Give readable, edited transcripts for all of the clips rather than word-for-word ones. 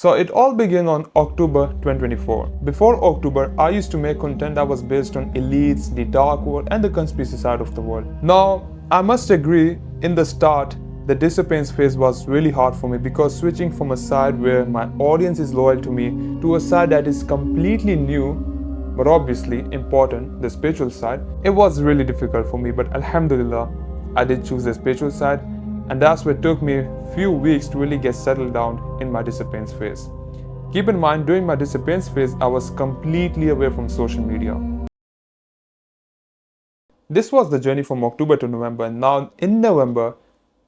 So it all began on October 2024. Before October, I used to make content that was based on elites, the dark world, and the conspiracy side of the world. Now, I must agree, in the start, the disappearance phase was really hard for me because switching from a side where my audience is loyal to me to a side that is completely new, but obviously important, the spiritual side, it was really difficult for me. But Alhamdulillah, I did choose the spiritual side, and that's what took me a few weeks to really get settled down in my disappearance phase. Keep in mind, during my disappearance phase, I was completely away from social media. This was the journey from October to November, and now in November,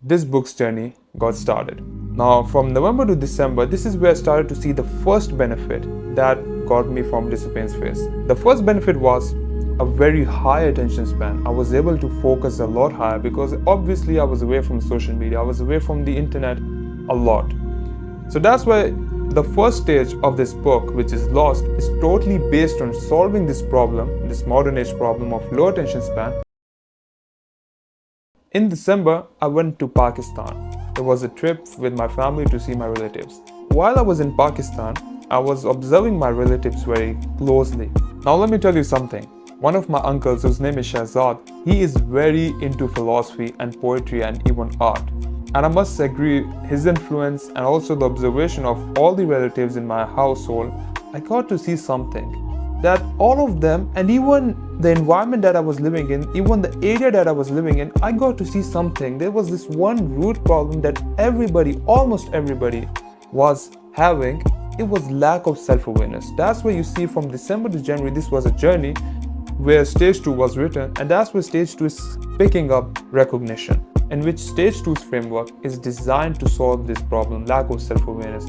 this book's journey got started. Now, from November to December, this is where I started to see the first benefit that got me from disappearance phase. The first benefit was a very high attention span. I was able to focus a lot higher because obviously I was away from social media, I was away from the internet a lot. So that's why the first stage of this book, which is Lost, is totally based on solving this problem, this modern age problem of low attention span. In December, I went to Pakistan. It was a trip with my family to see my relatives. While I was in Pakistan, I was observing my relatives very closely. Now let me tell you something. One of my uncles, whose name is Shahzad, he is very into philosophy and poetry and even art. And I must agree, his influence and also the observation of all the relatives in my household, I got to see something. That all of them, and even the environment that I was living in, even the area that I was living in, I got to see something. There was this one root problem that everybody, almost everybody, was having. It was lack of self-awareness. That's where you see from December to January, this was a journey where stage 2 was written, and that's where stage 2 is picking up recognition, in which stage 2's framework is designed to solve this problem, lack of self-awareness.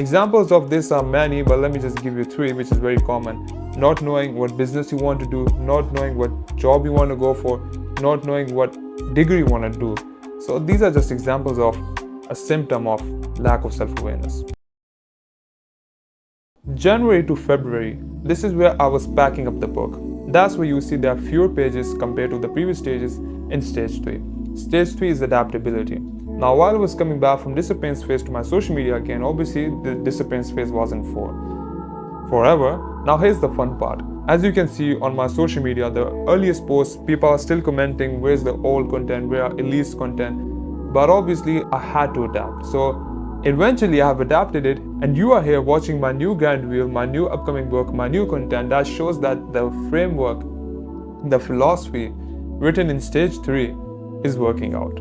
Examples of this are many, but let me just give you 3, which is very common. Not knowing what business you want to do, not knowing what job you want to go for, not knowing what degree you want to do. So these are just examples of a symptom of lack of self-awareness. January to February, this is where I was packing up the book. That's where you see there are fewer pages compared to the previous stages in stage 3. Stage 3 is adaptability. Now, while I was coming back from disappearance phase to my social media again, obviously the disappearance phase wasn't forever. Now here's the fun part. As you can see on my social media, the earliest posts, people are still commenting, where's the old content, where are Elite's content? But obviously I had to adapt. So eventually I have adapted it, and you are here watching my new grand reveal, my new upcoming book, my new content that shows that the framework, the philosophy written in stage 3 is working out.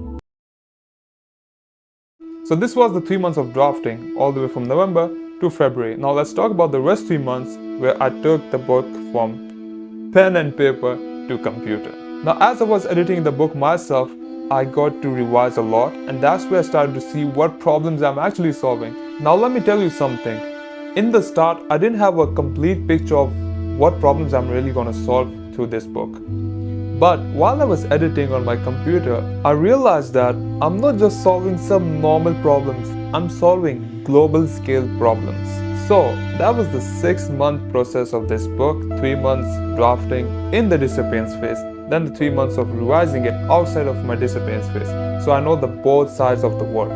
So this was the 3 months of drafting, all the way from November to February. Now let's talk about the rest 3 months where I took the book from pen and paper to computer. Now as I was editing the book myself, I got to revise a lot, and that's where I started to see what problems I'm actually solving. Now let me tell you something. In the start, I didn't have a complete picture of what problems I'm really going to solve through this book. But while I was editing on my computer, I realized that I'm not just solving some normal problems, I'm solving global scale problems. So that was the 6-month process of this book, 3 months drafting in the disappearance phase, then the 3 months of revising it outside of my disappearance phase. So I know the both sides of the world.